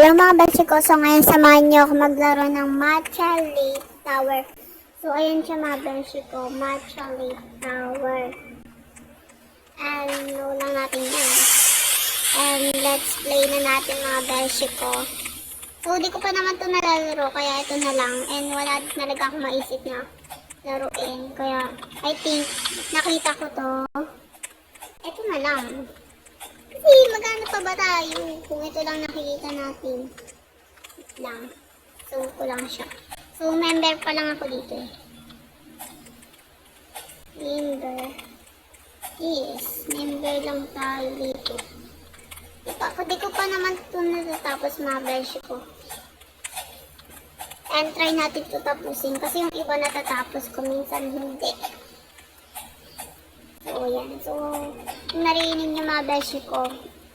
Hello mga beshi ko, so ngayon samahan niyo ako maglaro ng Matcha Lake Tower. So ayan siya mga beshi ko, Matcha Lake Tower. And lang natin yan. And let's play na natin mga beshi ko. So di ko pa naman ito nalalaro, kaya ito na lang. And wala talaga akong maisip na laruin. Kaya I think nakita ko to. Ito na lang. Kasi magkano pa ba tayo kung ito lang nakikita natin? Ito lang. So, ko lang siya. So, member pa lang ako dito eh. Member. Yes, member lang tayo dito. Di ko pa naman ito natatapos mga beshi ko. And try natin ito tapusin kasi yung iba natatapos ko, minsan hindi. So, yan. So, kung narinig nyo mga beshi ko,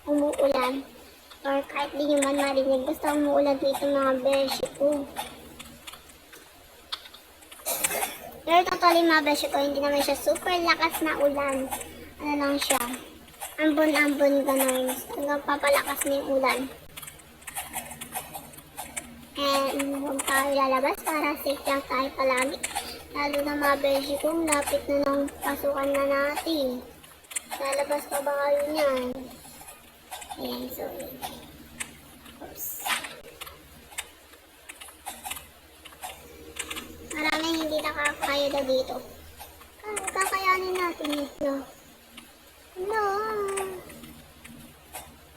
umuulan. Or kahit di nyo man marinig, basta umuulan dito mga beshi ko. Pero totally mga beshi ko, hindi naman siya super lakas na ulan. Ano lang siya, ambon-ambon gano'n. Hanggang papalakas na yung ulan. And huwag tayo lalabas para safe lang tayo palagi. Lalo na mga beshi ko, lapit na ng pasukan na natin. Lalabas pa ba kayo niyan? Ayan, so oops. Maraming hindi nakakaya na dito. Kakayanin natin ito. No.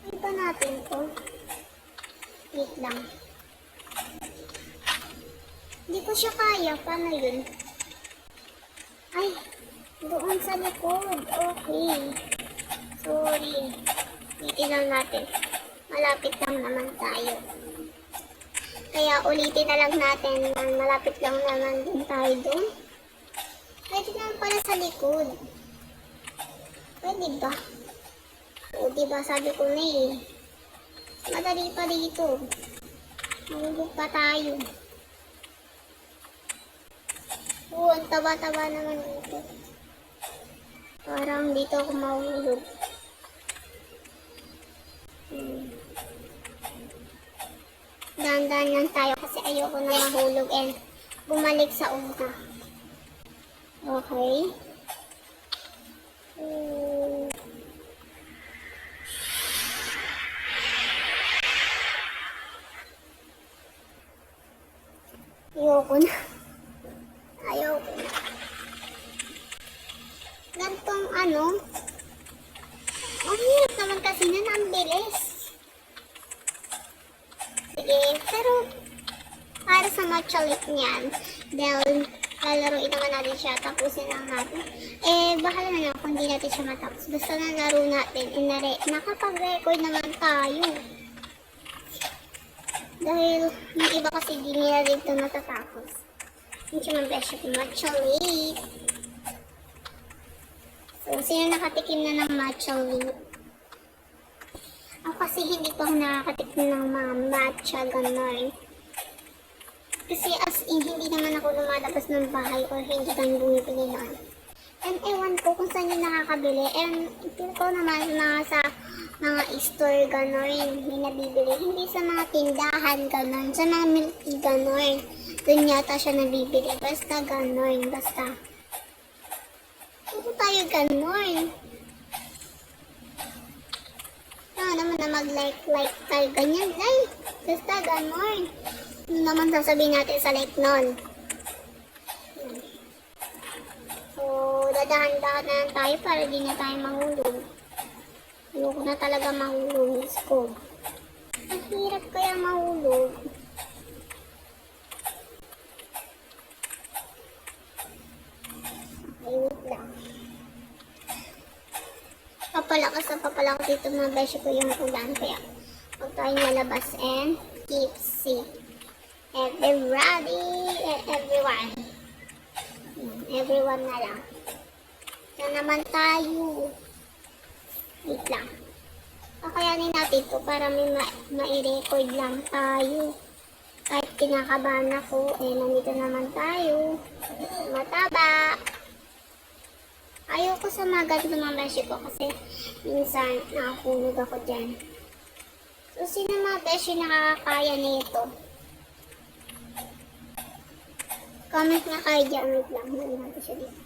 Ay ba natin to? Wait lang. Hindi ko siya kaya. Paano yun? Ay, doon sa likod. Okay. Sorry. Ulitin lang natin. Malapit lang naman tayo. Kaya ulitin na lang natin. Malapit lang naman din tayo doon. Pwede naman pala sa likod. Pwede ba? O diba sabi ko na eh. Madali pa dito. Mahulog pa tayo. Oo, ang taba-taba naman dito. Parang dito ako mahulog. Dahan-dahan lang tayo kasi ayoko na mahulog and bumalik sa una. Okay. Ayoko na. Ayoko na. Gantong ano. Ang hirap naman kasi na ang bilis. Sige, pero para sa matcha lake niyan, dahil lalaroin naman natin siya, tapusin lang natin. Eh, bahala na lang kung hindi natin siya matapos. Basta na laro natin, nakapag-record naman tayo. Dahil yung iba kasi di nila dito natatapos. Yung siya mabesya ko matcha lake. So, sino nakatikim na ng matcha lake? Ako kasi hindi pa ako nakakatikim ng mga matcha gano'n. Kasi as in, hindi naman ako lumalabas ng bahay or hindi kami bumibili nun. And ewan ko kung saan yung nakakabili. And feel ko naman sa mga store gano'n, may nabibili. Hindi sa mga tindahan gano'n, sa mga milky gano'n. Doon yata siya nabibili. Basta gano'n, basta. Ito tayo gano'n. Ano naman na mag-like tayo ganyan, like. Basta gano'n. Ano naman sasabihin natin sa like nun. So, dadahan-dahan na lang tayo para di na tayo mahulog. Ayoko na talaga mahulog, miss ko. Ang hirap kaya mahulog. Okay, wait lang. Papalakas na papalakas dito mga beshi ko yung ulan. Kaya huwag tayong lalabas and keep safe. Everybody, everyone. Everyone na lang. Yan naman tayo. Wait lang. Kakayanin natin ito para may ma-record lang tayo. Kahit kinakabahan ako, nandito naman tayo. Mataba. Ayoko sa mga ganito mga beshi ko kasi minsan nakakulog ako dyan. So, sino mga beshi nakakaya nito? Comment na kayo dyan. Wait lang. Hindi natin siya dito.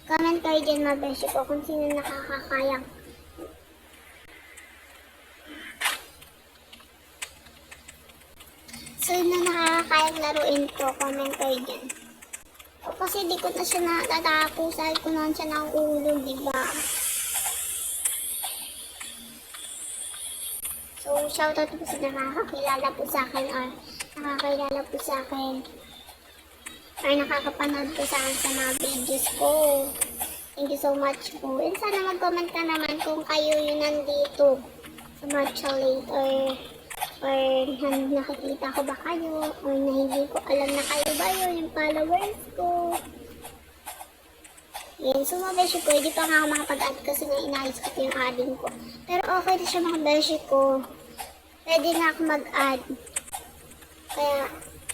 Comment kayo dyan mga beshi ko kung sino nakakakaya. Sino nakakakayang laruin to? Comment kayo dyan. O, kasi di ko na siya natatapusan kung naan siya nakuulog, diba? So, shoutout po sa nakakakilala po sa akin or nakakilala po sa akin or nakakapanood po sa akin sa mga videos ko. Thank you so much po. And sana mag-comment ka naman kung kayo yung nandito sa matcha late or nakikita ko ba kayo or na hindi ko alam na kayo ba yun yung followers ko. Yan, so mga beshi ko, hindi pa nga ako makapag-add kasi nga inayos ko yung adding ko. Pero okay na siya mga beshi ko. Pwede na ako mag-add. Kaya,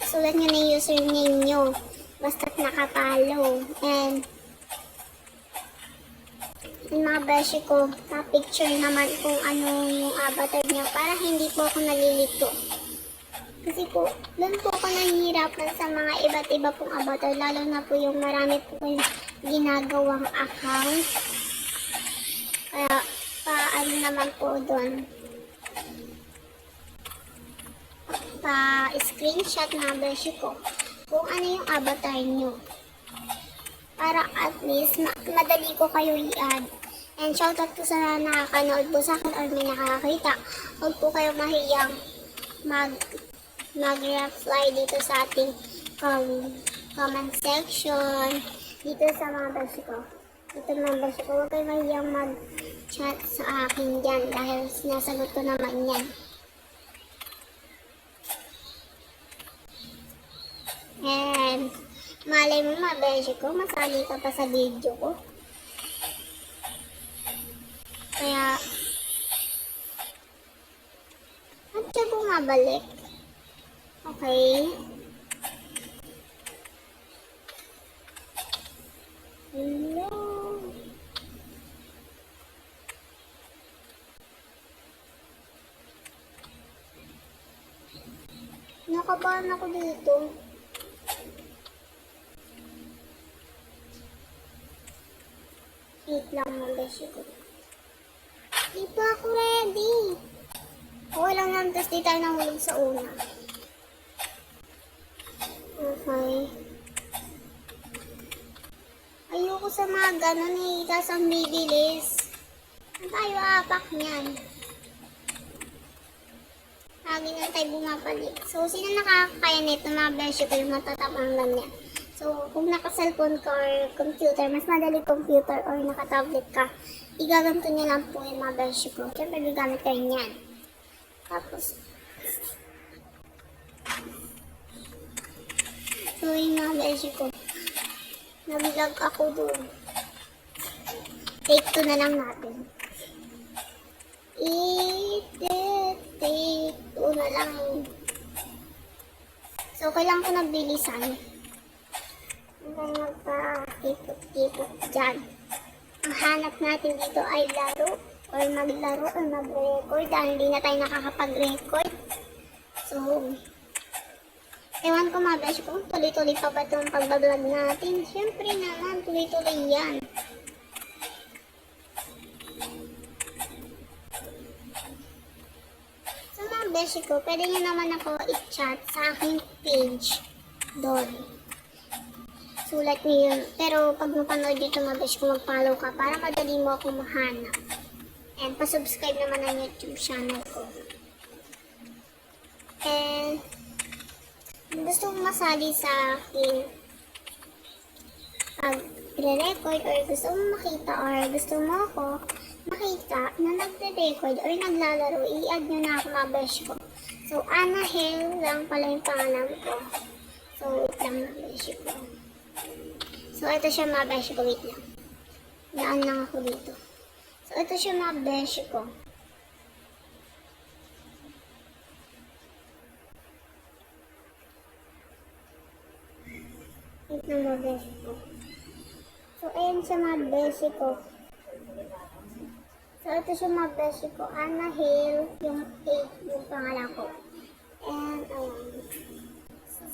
sulat nyo na yung username nyo. Basta't nakapalo. And mga beshi ko, pa-picture naman kung ano yung avatar niya para hindi po ako nalilito. Kasi po, doon po ako nahihirapan sa mga iba't iba pong avatar. Lalo na po yung marami po yung ginagawang account. Kaya, paano naman po doon? Pa-screenshot na beshi ko kung ano yung avatar nyo. Para at least, madali ko kayo i-add. And shoutout po sa nakakanood po sa akin or may nakakita. Huwag po kayo mahiyang mag-reply dito sa ating comment section. Dito sa mga beshi ko. Dito mga beshi ko. Huwag kayo mahiyang mag-chat sa akin dyan dahil sinasagot ko naman yan. And malay mo mga beshi ko, masali ka pa sa video ko. Kaya, at siya bumabalik. Okay. Hello. Nakabahan ako dito. Wait lang mga beshi ko. Di pa ako ready. Okay lang naman, tapos di tayo nahulog sa una. Okay. Ayoko sa mga ganon eh, tapos ang bibilis. Saan tayo apak niyan? Lagi na tayo bumabalik. So, sino nakakaya nito mga beshi ko yung matatapang lang niya? So, kung naka-cellphone ka or computer, mas madali computer or naka-tablet ka, igaganto niya lang po yung mga beshi ko. Siyempre, gagamit kayo niyan. Tapos, so yung mga beshi ko, nag-vlog ako doon. Take 2 na lang natin. Take 2 na lang. So, kailangan ko nabilisan. Magpa-tipot-tipot dyan. Ang hanap natin dito ay laro or maglaro or mag-record dahil hindi na tayo nakakapag-record. So, ewan ko mga beshi ko, tuloy-tuloy pa ba itong pagbablog natin? Siyempre naman, tuloy-tuloy yan. So mga beshi ko, pwede nyo naman ako i-chat sa aking page doon. Sulat niyo yun. Pero pag mapanood dito mga beshi ko, mag-follow ka para madali mo ako mahanap. And pa-subscribe naman ang YouTube channel ko. And gusto mong masali sa akin pag re-record or gusto mong makita or gusto mo ako makita na nagre-record or naglalaro, i-add nyo na ako mga beshi ko. So, Anna Hill lang pala yung pangalan ko. So, wait lang mga beshi ko. So, ito siya mga beshi ko. Wait lang. Daan lang ako dito. So, ito siya mga beshi ko. Wait lang mga beshi ko. So, ayan siya mga beshi ko. So, ito siya mga beshi ko. Anna Hale, yung 8 yung pangalan ko. And,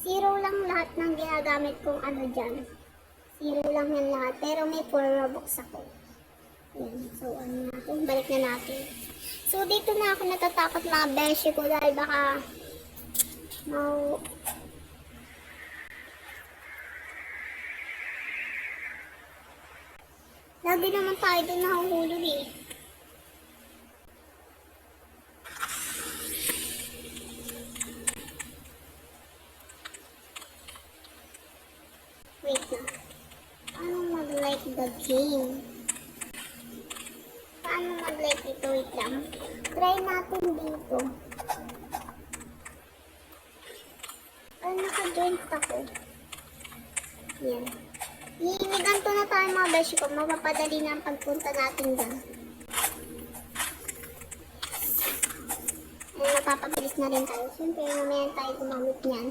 zero lang lahat ng ginagamit kong ano dyan. Zero lang yan lahat. Pero may 4 Robux ako. Yan. So, ano natin? Balik na natin. So, dito na ako natatakot mga beshi ko dahil baka lagi naman tayo doon nahuhulog eh. Wait na. Paano mag-like the game? Paano mag-like dito? Wait lang. Try natin dito. Ay, naka-joint ako. Yan. Ganito na tayo mga beshi ko. Mapapadali na ang pagpunta natin dyan. Ay, napapabilis na rin tayo. Siyempre, mamaya tayo gumamit niyan.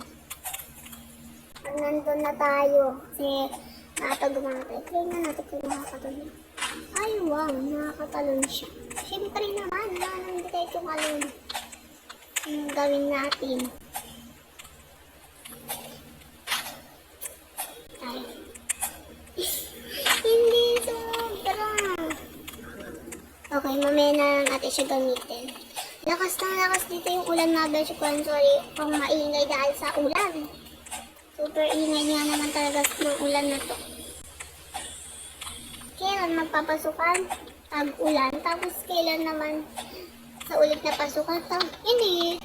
Pag nandun na tayo, kasi nakatagumamit tayo. Try na natin kung nakakatalon. Ay, wow, nakakatalon siya. Siyempre naman, hindi tayo tumalon. Yung gawin natin. Ay. Hindi sobra. Okay, mamaya na lang natin siya gamitin. Lakas dito yung ulan na beshi ko. Sorry kung maingay dahil sa ulan. Super ingay nga naman talaga ng ulan na to. Kailan magpapasukan? Tag-ulan. Tapos kailan naman sa ulit na pasukan? Hindi.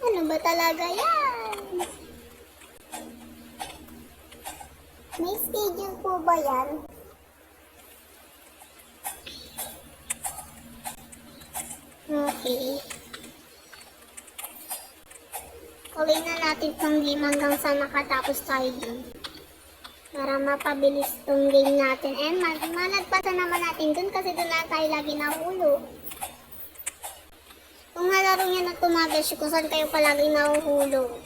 Ano ba talaga yan? May schedule po ba yan? Okay. Uwi na natin itong game hanggang sa makatapos tayo dun. Para mapabilis itong game natin. And malagpasan naman natin dun kasi dun na tayo lagi nahuhulog. Kung nalaro nyo na tumabesh kung saan kayo palagi nahuhulog,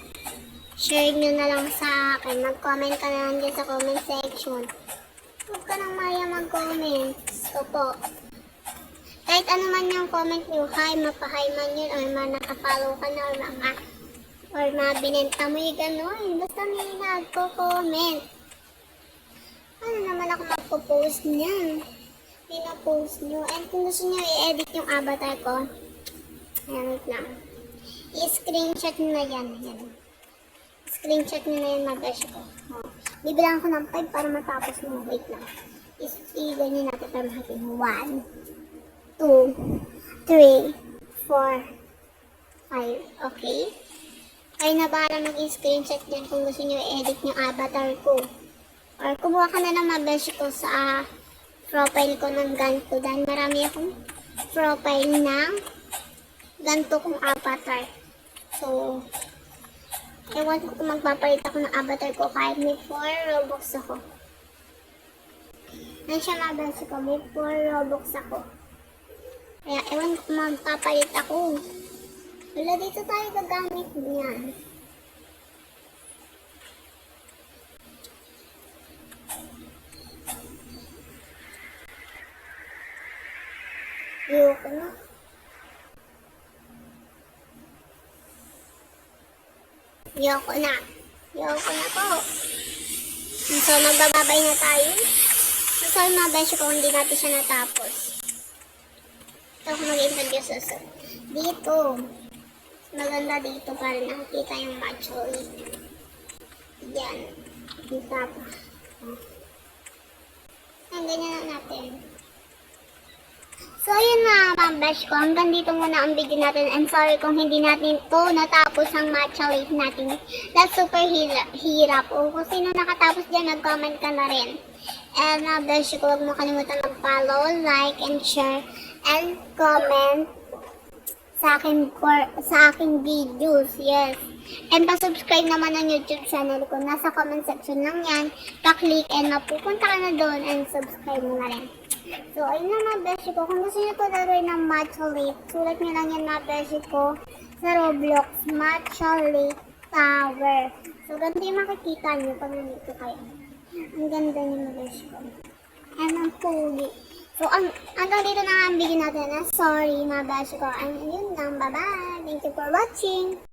share nyo na lang sa akin. Mag-comment ka na lang dyan sa comment section. Huwag ka nang maya mag-comment. So po. Kahit ano man yung comment nyo, hi, mapahay man yun, or nakapollow ka na, or mabinenta mo yung gano'n. Basta may nagko-comment. Ano naman ako magpo-post niyan? Pinapost nyo. And kung gusto nyo i-edit yung avatar ko, ayan, wait lang. I-screenshot nyo na yan. Ayan. Screenshot nyo na yan, mabesh ko. Oh. Bibilang ko ng 5 para matapos mo. Wait lang. I-ganyan natin para makikita. 1, 2, 3, 4, 5. Okay? Kayo na bahala mag-screenshot dyan kung gusto nyo i-edit yung avatar ko. Or kumuha ka na ng mabesh ko sa profile ko ng ganito. Dahil marami akong profile ng ganito kong avatar. So, ewan ko kung magpapalit ako ng avatar ko kahit may 4 Robux ako. Yan siya mabesh ko. May 4 Robux ako. Kaya ewan ko kung magpapalit ako. Wala, dito tayo gagamit niyan. Yoko na. Yoko na. Yoko na po. So, magbababay na tayo. So, mga besh ko, hindi natin siya natapos. Ito ako mag-introduce sa dito. Maganda dito para nakikita yung match ulit. Yan. Dito pa. Ang ganyan na natin. So, yun mga besh ko. Hanggang dito muna ang video natin. And sorry kung hindi natin to natapos ang matcha late natin. That's super hirap. O kung sino nakatapos dyan, nag-comment ka na rin. And mga besh ko, huwag mo kalimutan mag-follow, like, and share, and comment sa aking videos. Yes. And pa-subscribe naman ang YouTube channel ko. Nasa comment section lang yan. Pa-click and mapupunta ka na doon and subscribe mo na rin. So, ayun na mga beshi ko. Kung gusto nyo po laruin ng Matcha Lake, sulat nyo lang yan mga beshi ko sa Roblox, Matcha Lake Tower. So, ganito yung makikita nyo pag nandito kayo. Ang ganda nyo mga beshi ko. And ang puli. So, hanggang dito na ang video natin. Sorry, mga beshi ko. And yun lang. Bye-bye. Thank you for watching.